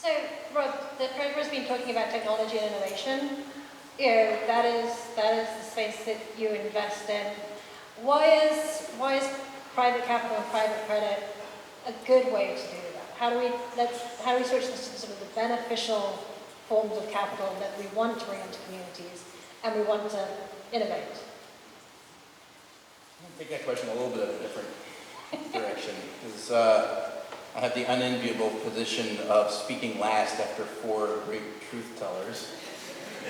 So, Rob, the program's been talking about technology and innovation. That is the space that you invest in. Why is private capital and private credit a good way to do that? How do we switch this to sort of the beneficial forms of capital that we want to bring into communities and we want to innovate? I'm going to take that question a little bit of a different direction, because I have the unenviable position of speaking last after four great truth tellers.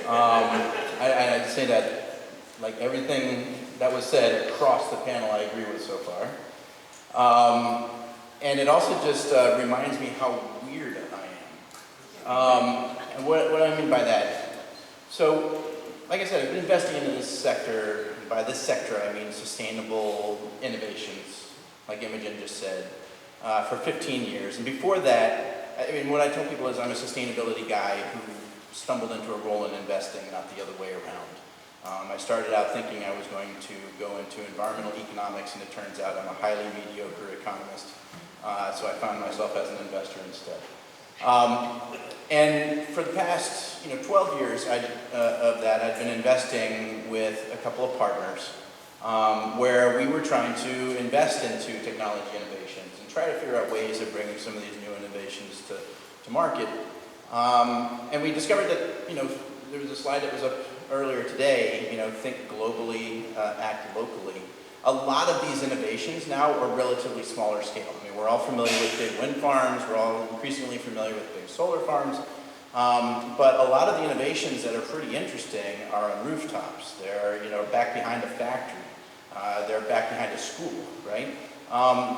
I'd say that, like everything that was said across the panel, I agree with so far. And it also just reminds me how weird I am. And what I mean by that, so, like I said, I've been investing into this sector. By this sector, I mean sustainable innovations, like Imogen just said, for 15 years. And before that, I mean, what I tell people is I'm a sustainability guy who stumbled into a role in investing, not the other way around. I started out thinking I was going to go into environmental economics, and it turns out I'm a highly mediocre economist. So I found myself as an investor instead. And for the past 12 years of that, I've been investing with a couple of partners where we were trying to invest into technology innovations and try to figure out ways of bringing some of these new innovations to market. And we discovered that, there was a slide that was up earlier today, think globally, act locally. A lot of these innovations now are relatively smaller scale. I mean, we're all familiar with big wind farms, we're all increasingly familiar with big solar farms, but a lot of the innovations that are pretty interesting are on rooftops. They're, back behind a factory. They're back behind a school, right?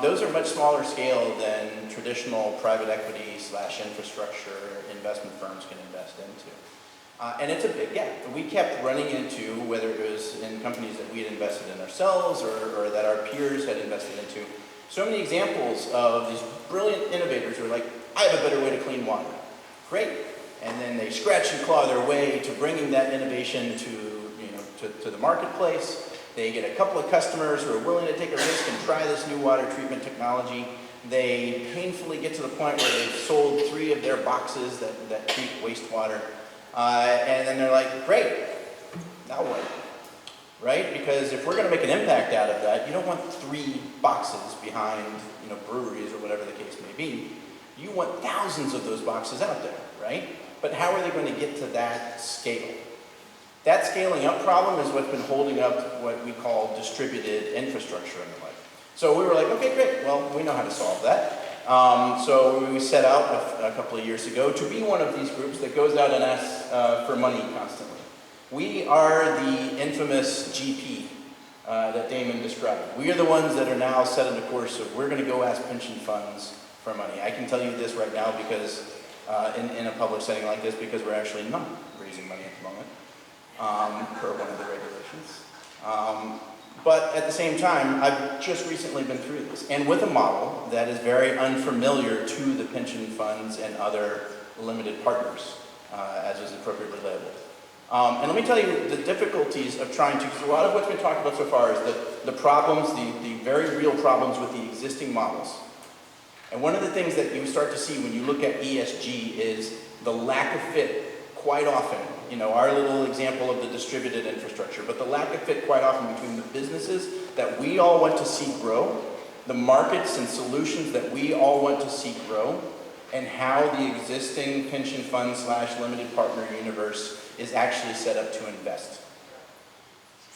Those are much smaller scale than traditional private equity / infrastructure investment firms can invest into. And it's a big gap. We kept running into, whether it was in companies that we had invested in ourselves or that our peers had invested into, so many examples of these brilliant innovators who are like, I have a better way to clean water. Great. And then they scratch and claw their way to bringing that innovation to the marketplace. They get a couple of customers who are willing to take a risk and try this new water treatment technology. They painfully get to the point where they've sold 3 of their boxes that treat wastewater. And then they're like, great, now what? Right? Because if we're going to make an impact out of that, you don't want 3 boxes behind, breweries or whatever the case may be. You want thousands of those boxes out there, right? But how are they going to get to that scale? That scaling up problem is what's been holding up what we call distributed infrastructure in the life. So we were like, okay, great, well, we know how to solve that. So we set out a couple of years ago to be one of these groups that goes out and asks for money constantly. We are the infamous GP that Damon described. We are the ones that are now set in the course of we're going to go ask pension funds for money. I can tell you this right now because in a public setting like this, because we're actually not raising money at the moment per one of the regulations. But at the same time, I've just recently been through this, and with a model that is very unfamiliar to the pension funds and other limited partners, as is appropriately labeled. And let me tell you the difficulties of trying to, because a lot of what's been talked about so far is the problems, the very real problems with the existing models. And one of the things that you start to see when you look at ESG is the lack of fit quite often. Our little example of the distributed infrastructure, but the lack of fit quite often between the businesses that we all want to see grow, the markets and solutions that we all want to see grow, and how the existing pension fund / limited partner universe is actually set up to invest.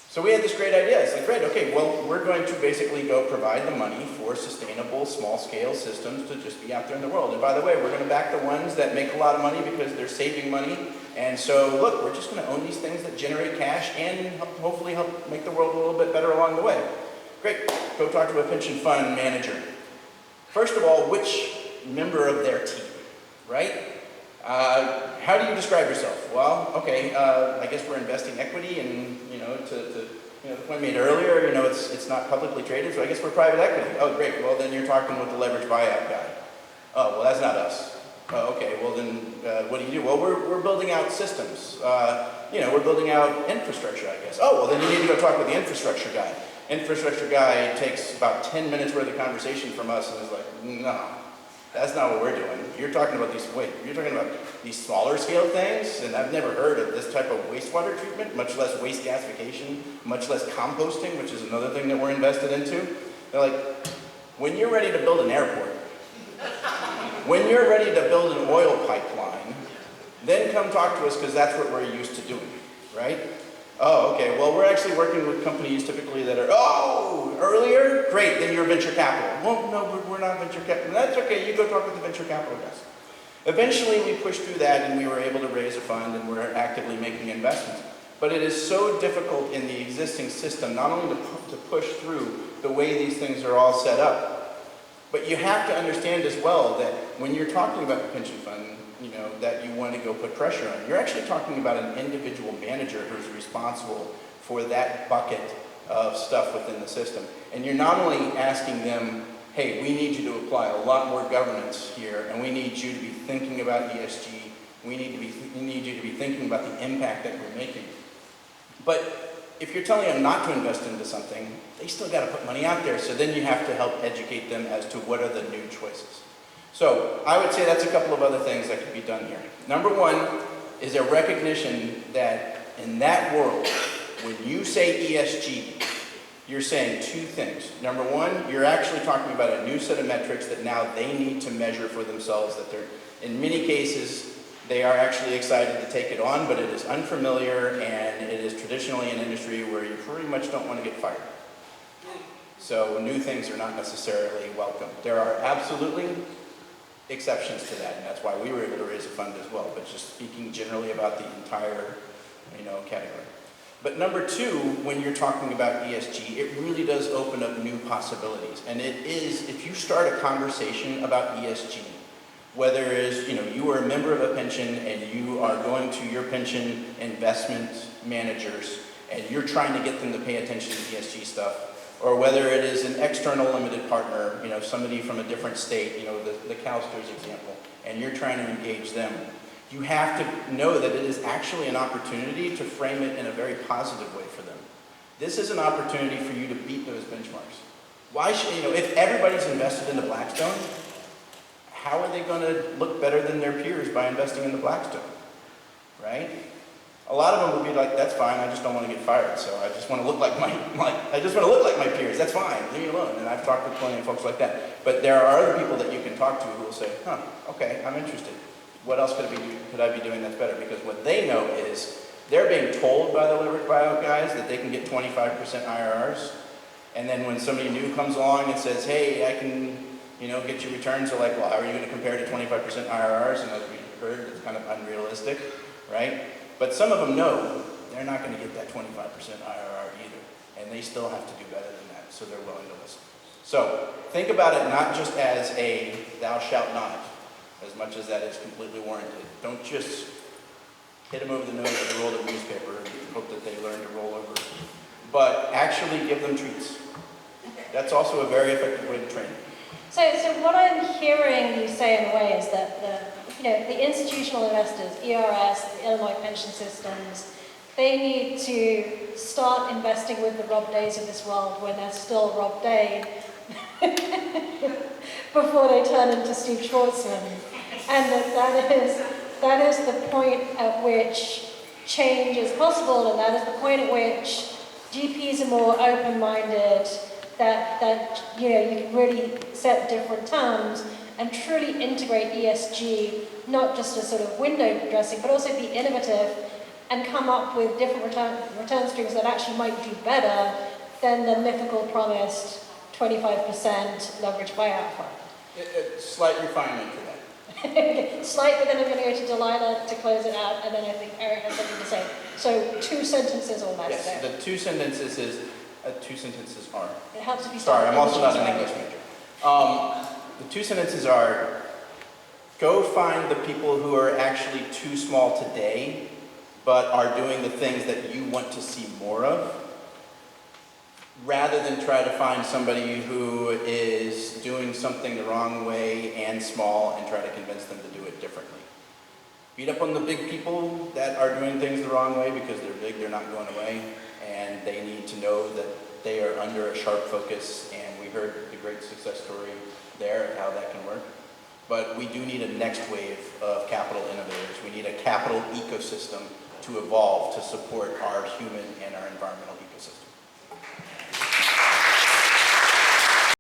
So we had this great idea. It's like, great, okay, well, we're going to basically go provide the money for sustainable, small-scale systems to just be out there in the world. And by the way, we're going to back the ones that make a lot of money because they're saving money. And so, look, we're just going to own these things that generate cash and hopefully help make the world a little bit better along the way. Great, go talk to a pension fund manager. First of all, which member of their team, right? How do you describe yourself? Well, okay, I guess we're investing equity, and to the point made earlier, it's not publicly traded, so I guess we're private equity. Oh, great. Well, then you're talking with the leveraged buyout guy. Oh, well, that's not us. Oh, okay. Well, then what do you do? Well, we're building out systems. We're building out infrastructure, I guess. Oh, well, then you need to go talk with the infrastructure guy. Infrastructure guy takes about 10 minutes worth of conversation from us and is like, no. That's not what we're doing. You're talking about these smaller scale things, and I've never heard of this type of wastewater treatment, much less waste gasification, much less composting, which is another thing that we're invested into. They're like, when you're ready to build an airport, when you're ready to build an oil pipeline, then come talk to us, because that's what we're used to doing, right? Oh, okay, well, we're actually working with companies typically that are, oh, earlier? Great, then you're venture capital. Well, no, we're not venture capital. That's okay, you go talk with the venture capital guys. Eventually, we pushed through that, and we were able to raise a fund, and we're actively making investments. But it is so difficult in the existing system, not only to push through the way these things are all set up, but you have to understand as well that when you're talking about the pension fund, that you want to go put pressure on, you're actually talking about an individual manager who's responsible for that bucket of stuff within the system. And you're not only asking them, hey, we need you to apply a lot more governance here, and we need you to be thinking about ESG, we need you to be thinking about the impact that we're making. But if you're telling them not to invest into something, they still got to put money out there, so then you have to help educate them as to what are the new choices. So I would say that's a couple of other things that could be done here. Number one is a recognition that in that world, when you say ESG, you're saying two things. Number one, you're actually talking about a new set of metrics that now they need to measure for themselves, that they're, in many cases, they are actually excited to take it on, but it is unfamiliar, and it is traditionally an industry where you pretty much don't want to get fired. So new things are not necessarily welcome. There are absolutely exceptions to that, and that's why we were able to raise a fund as well, but just speaking generally about the entire, category. But number two, when you're talking about ESG, it really does open up new possibilities. And it is, if you start a conversation about ESG, whether it is, you are a member of a pension and you are going to your pension investment managers and you're trying to get them to pay attention to ESG stuff, or whether it is an external limited partner, somebody from a different state, the CalSTRS example, and you're trying to engage them, you have to know that it is actually an opportunity to frame it in a very positive way for them. This is an opportunity for you to beat those benchmarks. Why should, if everybody's invested in the Blackstone, how are they going to look better than their peers by investing in the Blackstone, right? A lot of them will be like, that's fine, I just don't want to get fired, so I just want to look like my peers, that's fine, leave me alone. And I've talked with plenty of folks like that. But there are other people that you can talk to who will say, okay, I'm interested. What else could I be doing that's better? Because what they know is, they're being told by the leveraged buyout guys that they can get 25% IRRs, and then when somebody new comes along and says, hey, I can, get you returns, they're like, well, how are you going to compare to 25% IRRs? And as we heard, it's kind of unrealistic, right? But some of them know they're not going to get that 25% IRR either, and they still have to do better than that, so they're willing to listen. So think about it not just as a thou shalt not, as much as that is completely warranted. Don't just hit them over the nose with a roll of newspaper and hope that they learn to roll over, but actually give them treats. That's also a very effective way to train. So what I'm hearing you say in a way is that the institutional investors, ERS, the Illinois pension systems, they need to start investing with the Rob Days of this world when they're still Rob Day before they turn into Steve Schwarzman. And that is the point at which change is possible, and that is the point at which GPs are more open-minded, that you can really set different terms and truly integrate ESG, not just as sort of window dressing, but also be innovative and come up with different return streams that actually might do better than the mythical promised 25% leverage buyout fund. Slight refinement to that. Slight, but then I'm going to go to Delilah to close it out, and then I think Eric has something to say. So 2 sentences or less yes, there. The two sentences are. It helps if you Sorry, I'm also not an right. English major. The 2 sentences are, go find the people who are actually too small today, but are doing the things that you want to see more of, rather than try to find somebody who is doing something the wrong way and small and try to convince them to do it differently. Beat up on the big people that are doing things the wrong way because they're big, they're not going away, and they need to know that they are under a sharp focus, and we heard the great success story there of how that can work. but we do need a next wave of capital innovators. We need a capital ecosystem to evolve to support our human and our environmental ecosystem.